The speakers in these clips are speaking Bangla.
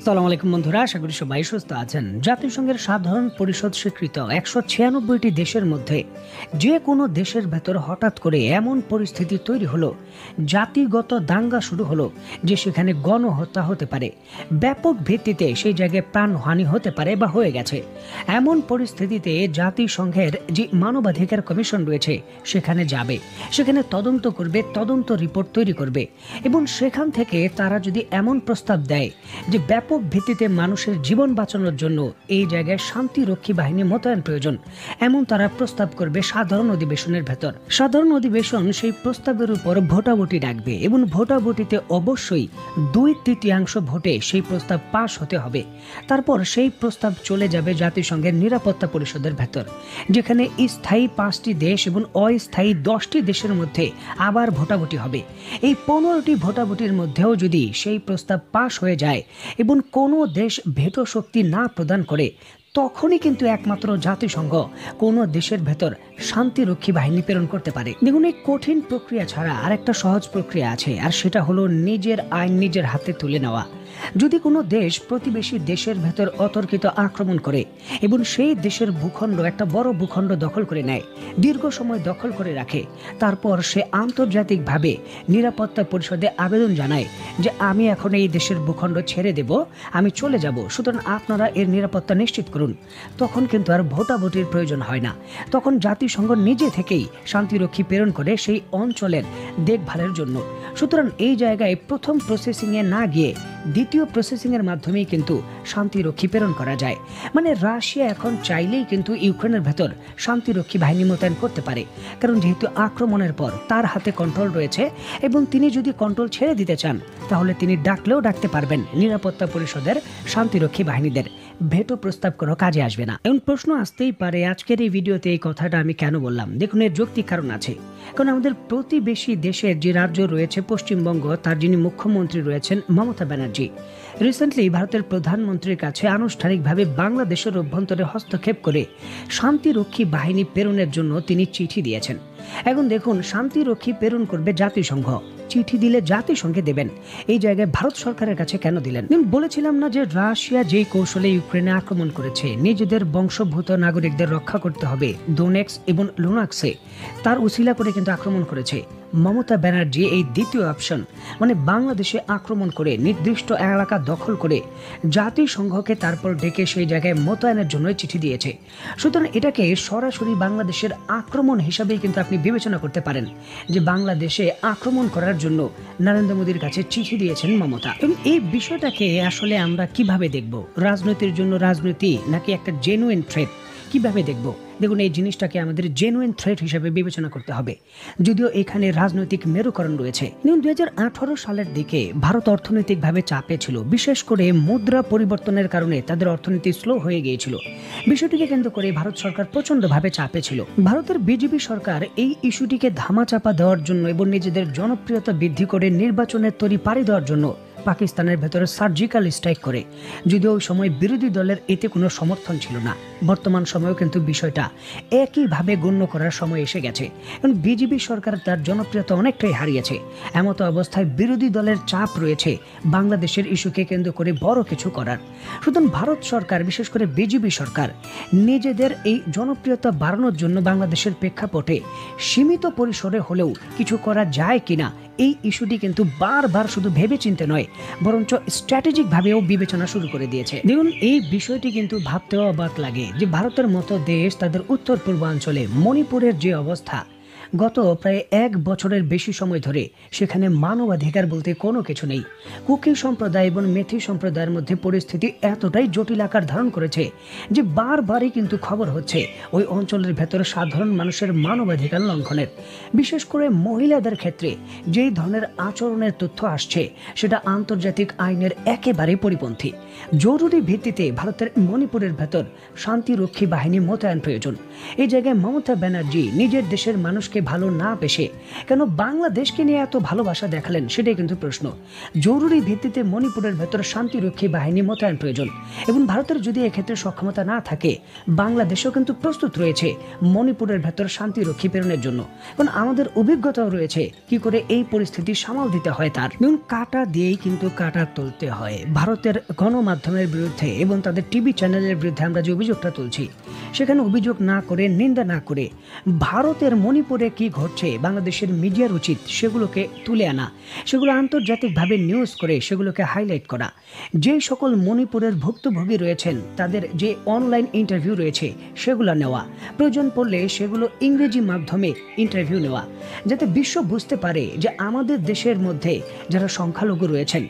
সালাম আলাইকুম বন্ধুরা, আশা করি সবাই সুস্থ আছেন। জাতিসংঘের সাধারণ পরিষদ স্বীকৃত 196টি দেশের মধ্যে যে কোনো দেশের ভেতর হঠাৎ করে এমন পরিস্থিতি তৈরি হলো, জাতিগত দাঙ্গা শুরু হলো যে সেখানে গণহত্যা হতে পারে, ব্যাপক ভিত্তিতে সেই জায়গায় প্রাণহানি হতে পারে বা হয়ে গেছে। এমন পরিস্থিতিতে জাতিসংঘের যে মানবাধিকার কমিশন রয়েছে সেখানে যাবে, সেখানে তদন্ত করবে, তদন্ত রিপোর্ট তৈরি করবে এবং সেখান থেকে তারা যদি এমন প্রস্তাব দেয় যে ব্যাপক ভিত্তিতে মানুষের জীবন বাঁচানোর জন্য এই জায়গায় শান্তিরক্ষী বাহিনী মোতায়েন প্রয়োজন, এমন তারা প্রস্তাব করবে সাধারণ অধিবেশনের ভেতর। সাধারণ অধিবেশন সেই প্রস্তাবের উপর ভোটাভুটি ডাকবে এবং ভোটাভুটিতে অবশ্যই 2/3 ভোটে সেই প্রস্তাব পাশ হতে হবে। তারপর সেই প্রস্তাব চলে যাবে জাতিসংঘের নিরাপত্তা পরিষদের ভেতর, যেখানে স্থায়ী 5টি দেশ এবং অস্থায়ী 10টি দেশের মধ্যে আবার ভোটাভুটি হবে। এই 15টি ভোটাভুটির মধ্যেও যদি সেই প্রস্তাব পাশ হয়ে যায় এবং কোনো দেশ ভেটো শক্তি না প্রদান করে, তখনই কিন্তু একমাত্র জাতিসংঘ কোনো দেশের ভেতর শান্তিরক্ষী বাহিনী প্রেরণ করতে পারে। দেখুন, এই কঠিন প্রক্রিয়া ছাড়া আরেকটা সহজ প্রক্রিয়া আছে, আর সেটা হলো নিজের আইন নিজের হাতে তুলে নেওয়া। যদি কোনো দেশ প্রতিবেশী দেশের ভেতর অতর্কিত আক্রমণ করে এবং সেই দেশের ভূখণ্ড, একটা বড় ভূখণ্ড দখল করে নেয়, দীর্ঘ সময় দখল করে রাখে, তারপর সে আন্তর্জাতিকভাবে নিরাপত্তা পরিষদে আবেদন জানায় যে আমি এখন এই দেশের ভূখণ্ড ছেড়ে দেব, আমি চলে যাব, সুতরাং আপনারা এর নিরাপত্তা নিশ্চিত করুন, তখন কিন্তু আর ভোটাভুটির প্রয়োজন হয় না। তখন জাতিসংঘ নিজে থেকেই শান্তিরক্ষী প্রেরণ করে সেই অঞ্চলের দেখভালের জন্য। সুতরাং এই জায়গায় প্রথম প্রসেসিংয়ে না গিয়ে দ্বিতীয় প্রসেসিংয়ের মাধ্যমেই কিন্তু শান্তিরক্ষী প্রেরণ করা যায়। মানে রাশিয়া এখন চাইলেই কিন্তু ইউক্রেনের ভেতর শান্তিরক্ষী বাহিনী মোতায়েন করতে পারে, কারণ যেহেতু আক্রমণের পর তার হাতে কন্ট্রোল রয়েছে এবং তিনি যদি কন্ট্রোল ছেড়ে দিতে চান তাহলে তিনি ডাকলেও ডাকতে পারবেন নিরাপত্তা পরিষদের শান্তিরক্ষী বাহিনীদের। ভেটো প্রস্তাব কোনো কাজে আসবে না। এমন প্রশ্ন আসতেই পারে আজকের এই ভিডিওতে এই কথাটা আমি কেন বললাম। দেখুন, এর যৌক্তিক কারণ আছে। কারণ আমাদের প্রতিবেশী দেশের যে রাজ্য রয়েছে পশ্চিমবঙ্গ, তার যিনি মুখ্যমন্ত্রী রয়েছেন মমতা ব্যানার্জি, রিসেন্টলি ভারতের প্রধানমন্ত্রীর কাছে আনুষ্ঠানিকভাবে বাংলাদেশের অভ্যন্তরে হস্তক্ষেপ করে শান্তিরক্ষী বাহিনী প্রেরণের জন্য তিনি চিঠি দিয়েছেন। এখন দেখুন, শান্তিরক্ষী প্রেরণ করবে জাতিসংঘ, চিঠি দিলে জাতিসংঘে দেবেন, এই জায়গায় ভারত সরকারের কাছে কেন দিলেন? বলেছিলাম না যে রাশিয়া যেই কৌশলে ইউক্রেনে আক্রমণ করেছে, নিজেদের বংশোদ্ভূত নাগরিকদের রক্ষা করতে হবে, ডোনেক্স এবং লুনাক্সে তার উসিলা করে কিন্তু আক্রমণ করেছে। মমতা ব্যানার্জি এই দ্বিতীয় অপশন, মানে বাংলাদেশে আক্রমণ করে নির্দিষ্ট এলাকা দখল করে জাতিসংঘকে তারপর ডেকে সেই জায়গায় মোতায়েনের জন্য চিঠি দিয়েছে। সুতরাং এটাকে সরাসরি বাংলাদেশের আক্রমণ হিসাবেই কিন্তু আপনি বিবেচনা করতে পারেন যে বাংলাদেশে আক্রমণ করার জন্য নরেন্দ্র মোদীর কাছে চিঠি দিয়েছেন মমতা। এবং এই বিষয়টাকে আসলে আমরা কিভাবে দেখব? রাজনীতির জন্য রাজনীতি নাকি একটা জেনুইন থ্রেট, কিভাবে দেখব? দেখুন, এই জিনিসটাকে আমাদের জেনুইন থ্রেট হিসেবে বিবেচনা করতে হবে, যদিও এখানে রাজনৈতিক মেরুকরণ রয়েছে। 2018 সালের দিকে ভারত অর্থনৈতিকভাবে চাপে ছিল, বিশেষ করে মুদ্রা পরিবর্তনের কারণে তাদের অর্থনীতি স্লো হয়ে গিয়েছিল। বিষয়টিকে কেন্দ্র করে ভারত সরকার প্রচন্ডভাবে চাপে ছিল। ভারতের বিজেপি সরকার এই ইস্যুটিকে ধামাচাপা দেওয়ার জন্য এবং নিজেদের জনপ্রিয়তা বৃদ্ধি করে নির্বাচনের তরি পাড়ি দেওয়ার জন্য পাকিস্তানের ভেতরে সার্জিক্যাল স্ট্রাইক করে, যদিও ওই সময় বিরোধী দলের এতে কোনো সমর্থন ছিল না। বর্তমান সময়েও কিন্তু বিষয়টা একইভাবে গণ্য করার সময় এসে গেছে, কারণ বিজেপি সরকার তার জনপ্রিয়তা অনেকটাই হারিয়েছে। এমত অবস্থায় বিরোধী দলের চাপ রয়েছে বাংলাদেশের ইস্যুকে কেন্দ্র করে বড় কিছু করার। সুতরাং ভারত সরকার, বিশেষ করে বিজেপি সরকার, নিজেদের এই জনপ্রিয়তা বাড়ানোর জন্য বাংলাদেশের প্রেক্ষাপটে সীমিত পরিসরে হলেও কিছু করা যায় কিনা, এই ইস্যুটি কিন্তু বারবার শুধু ভেবে চিন্তে নয়, বরঞ্চ স্ট্র্যাটেজিক ভাবেও বিবেচনা শুরু করে দিয়েছে। দেখুন, এই বিষয়টি কিন্তু ভাবতেও অবাক লাগে যে ভারতের মতো দেশ তাদের উত্তর পূর্বাঞ্চলে মণিপুরের যে অবস্থা, গত প্রায় 1 বছরের বেশি সময় ধরে সেখানে মানবাধিকার বলতে কোনো কিছু নেই। কুকি সম্প্রদায় এবং মেথি সম্প্রদায়ের মধ্যে পরিস্থিতি এতটাই জটিল আকার ধারণ করেছে যে বারবারই কিন্তু খবর হচ্ছে ওই অঞ্চলের ভেতরে সাধারণ মানুষের মানবাধিকার লঙ্ঘনের। বিশেষ করে মহিলাদের ক্ষেত্রে যেই ধরনের আচরণের তথ্য আসছে সেটা আন্তর্জাতিক আইনের একেবারে পরিপন্থী। জরুরি ভিত্তিতে ভারতের মণিপুরের ভেতর শান্তিরক্ষী বাহিনী মোতায়েন প্রয়োজন। এই জায়গায় মমতা ব্যানার্জি নিজের দেশের মানুষকে ভালো না বেসে কেন বাংলাদেশকে নিয়ে এত ভালোবাসা দেখালেন, সেটাই কিন্তু প্রশ্ন। জরুরি ভিত্তিতে মণিপুরের ভেতর শান্তিরক্ষী বাহিনী মোতায়েন প্রয়োজন এবং ভারতের যদি এক্ষেত্রে সক্ষমতা না থাকে, বাংলাদেশও কিন্তু প্রস্তুত রয়েছে মণিপুরের ভেতর শান্তিরক্ষী প্রেরণের জন্য, কারণ আমাদের অভিজ্ঞতাও রয়েছে কি করে এই পরিস্থিতি সামাল দিতে হয়। তার কাটা দিয়েই কিন্তু কাটা তুলতে হয়। ভারতের গণমাধ্যমের বিরুদ্ধে এবং তাদের টিভি চ্যানেলের বিরুদ্ধে আমরা যে অভিযোগটা তুলছি, সেখানে অভিযোগ না করে, নিন্দা না করে, ভারতের মণিপুরে কি ঘটছে বাংলাদেশের মিডিয়ার উচিত সেগুলোকে তুলে আনা, সেগুলো আন্তর্জাতিকভাবে নিউজ করে সেগুলোকে হাইলাইট করা। যেই সকল মণিপুরের ভুক্তভোগী রয়েছেন তাদের যে অনলাইন ইন্টারভিউ রয়েছে সেগুলো নেওয়া, প্রয়োজন পড়লে সেগুলো ইংরেজি মাধ্যমে ইন্টারভিউ নেওয়া, যাতে বিশ্ব বুঝতে পারে যে আমাদের দেশের মধ্যে যারা সংখ্যালঘু রয়েছেন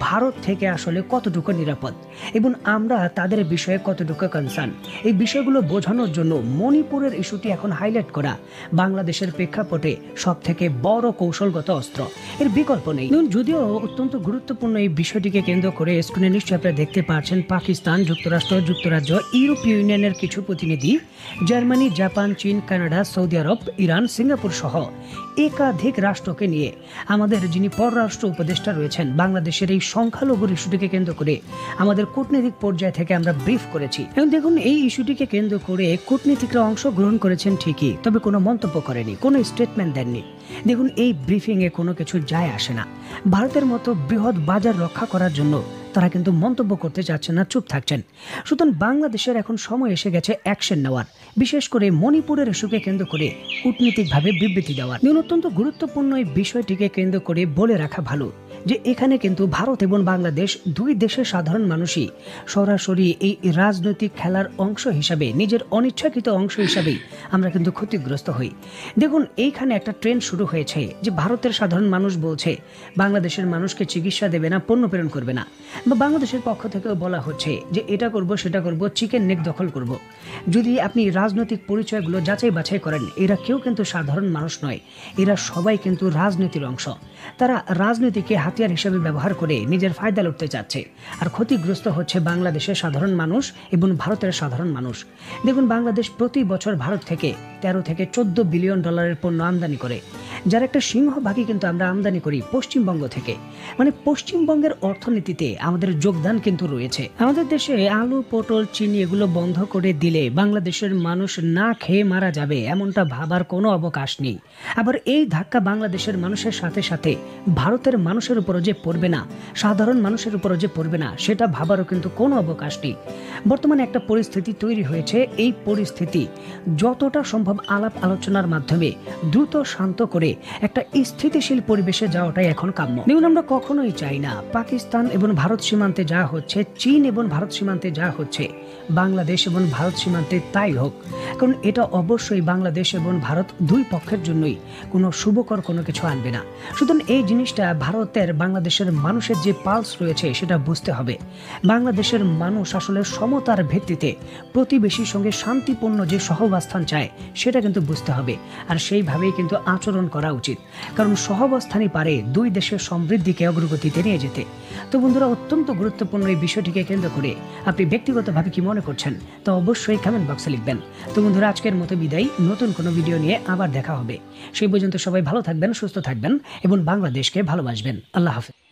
ভারত থেকে আসলে কতটুকু নিরাপদ এবং আমরা তাদের বিষয়ে কতটুকু কনসার্ন। এই বিষয়গুলো বোঝানোর জন্য মণিপুরের ইস্যুটি এখন হাইলাইট করা বাংলাদেশের প্রেক্ষাপটে সব থেকে বড় কৌশলগত অস্ত্র, এর বিকল্প নেই। যদিও অত্যন্ত গুরুত্বপূর্ণ এই বিষয়টিকে কেন্দ্র করে স্ক্রিনে নিশ্চয়ই আপনারা দেখতে পাচ্ছেন পাকিস্তান, যুক্তরাষ্ট্র, যুক্তরাজ্য, ইউরোপীয় ইউনিয়নের কিছু প্রতিনিধি, জার্মানি, জাপান, চীন, কানাডা, সৌদি আরব, ইরান, সিঙ্গাপুর সহ একাধিক রাষ্ট্রকে নিয়ে আমাদের যিনি পররাষ্ট্র উপদেষ্টা রয়েছেন বাংলাদেশের এই সংখ্যালঘুর ইস্যুটিকে কেন্দ্র করে আমাদের কূটনৈতিক পর্যায় থেকে আমরা ব্রিফ করেছি। এবং দেখুন, এই ইস্যুটিকে কেন্দ্র করে কূটনীতিকরা অংশগ্রহণ করেছেন ঠিকই, তবে কোনো মন্তব্য করেনি, কোনো স্টেটমেন্ট দেননি। দেখুন, এই ব্রিফিং এ কোনো কিছু যায় আসে না। ভারতের মতো বৃহৎ বাজার রক্ষা করার জন্য তারা কিন্তু মন্তব্য করতে চাচ্ছেন না, চুপ থাকছেন। সুতরাং বাংলাদেশের এখন সময় এসে গেছে অ্যাকশন নেওয়ার, বিশেষ করে মণিপুরের ইস্যুকে কেন্দ্র করে কূটনীতিকভাবে বিবৃতি দেওয়ার। অত্যন্ত গুরুত্বপূর্ণ এই বিষয়টিকে কেন্দ্র করে বলে রাখা ভালো যে এখানে কিন্তু ভারত এবং বাংলাদেশ দুই দেশের সাধারণ মানুষই সরাসরি এই রাজনৈতিক খেলার অংশ হিসাবে, নিজের অনিচ্ছাকৃত অংশ হিসাবেই আমরা কিন্তু ক্ষতিগ্রস্ত হই। দেখুন, এইখানে একটা ট্রেন্ড শুরু হয়েছে যে ভারতের সাধারণ মানুষ বলছে বাংলাদেশের মানুষকে চিকিৎসা দেবে না, পণ্য প্রেরণ করবে না, বা বাংলাদেশের পক্ষ থেকেও বলা হচ্ছে যে এটা করব, সেটা করব, চিকেন নেক দখল করব। যদি আপনি রাজনৈতিক পরিচয়গুলো যাচাই বাছাই করেন, এরা কেউ কিন্তু সাধারণ মানুষ নয়, এরা সবাই কিন্তু রাজনীতির অংশ। তারা রাজনীতিকে হাতিয়ার হিসেবে ব্যবহার করে নিজের ফায়দা লুটতে চাচ্ছে, আর ক্ষতিগ্রস্ত হচ্ছে বাংলাদেশের সাধারণ মানুষ এবং ভারতের সাধারণ মানুষ। দেখুন, বাংলাদেশ প্রতি বছর ভারত থেকে 13 থেকে 14 বিলিয়ন ডলারের পণ্য আমদানি করে, যার একটা সিংহভাগই কিন্তু আমরা আমদানি করি পশ্চিমবঙ্গ থেকে। মানে পশ্চিমবঙ্গের অর্থনীতিতে আমাদের যোগদান কিন্তু রয়েছে। আমাদের দেশে আলু, পটল, চিনি এগুলো বন্ধ করে দিলে বাংলাদেশের মানুষ না খেয়ে মারা যাবে, এমনটা ভাবার কোনো অবকাশ নেই। আবার এই ধাক্কা বাংলাদেশের মানুষের সাথে সাথে ভারতের মানুষের উপরও যে পড়বে না, সাধারণ মানুষের উপরও যে পড়বে না, সেটা ভাবারও কিন্তু কোনো অবকাশ নেই। বর্তমানে একটা পরিস্থিতি তৈরি হয়েছে, এই পরিস্থিতি যতটা সম্ভব আলাপ আলোচনার মাধ্যমে দ্রুত শান্ত করে একটা স্থিতিশীল পরিবেশে যাওয়াটাই এখন কাম্য। দেখুন, আমরা কখনোই চাই না পাকিস্তান এবং ভারত সীমান্তে যা হচ্ছে, চীন এবং ভারত সীমান্তে যা হচ্ছে, বাংলাদেশ এবং ভারত সীমান্তে তাই হোক, কারণ এটা অবশ্যই বাংলাদেশ এবং ভারত দুই পক্ষের জন্যই কোনো শুভকর কোনো কিছু আনবে না। সুতরাং এই জিনিসটা ভারতের বাংলাদেশের মানুষের যে পালস রয়েছে সেটা বুঝতে হবে। বাংলাদেশের মানুষ আসলে সমতার ভিত্তিতে প্রতিবেশীর সঙ্গে শান্তিপূর্ণ যে সহাবস্থান চায় সেটা কিন্তু বুঝতে হবে, আর সেইভাবেই কিন্তু আচরণ করা উচিত, কারণ সহাবস্থানই পারে দুই দেশের সমৃদ্ধিকে অগ্রগতিতে নিয়ে যেতে। তো বন্ধুরা, অত্যন্ত গুরুত্বপূর্ণ এই বিষয়টিকে কেন্দ্র করে আপনি ব্যক্তিগতভাবে কি মনে করছেন তা অবশ্যই কমেন্ট বক্সে লিখবেন। তো বন্ধুরা, আজকের মতো বিদায়, নতুন কোনো ভিডিও নিয়ে আবার দেখা হবে। সেই পর্যন্ত সবাই ভালো থাকবেন, সুস্থ থাকবেন এবং বাংলাদেশকে ভালোবাসবেন। আল্লাহ হাফেজ।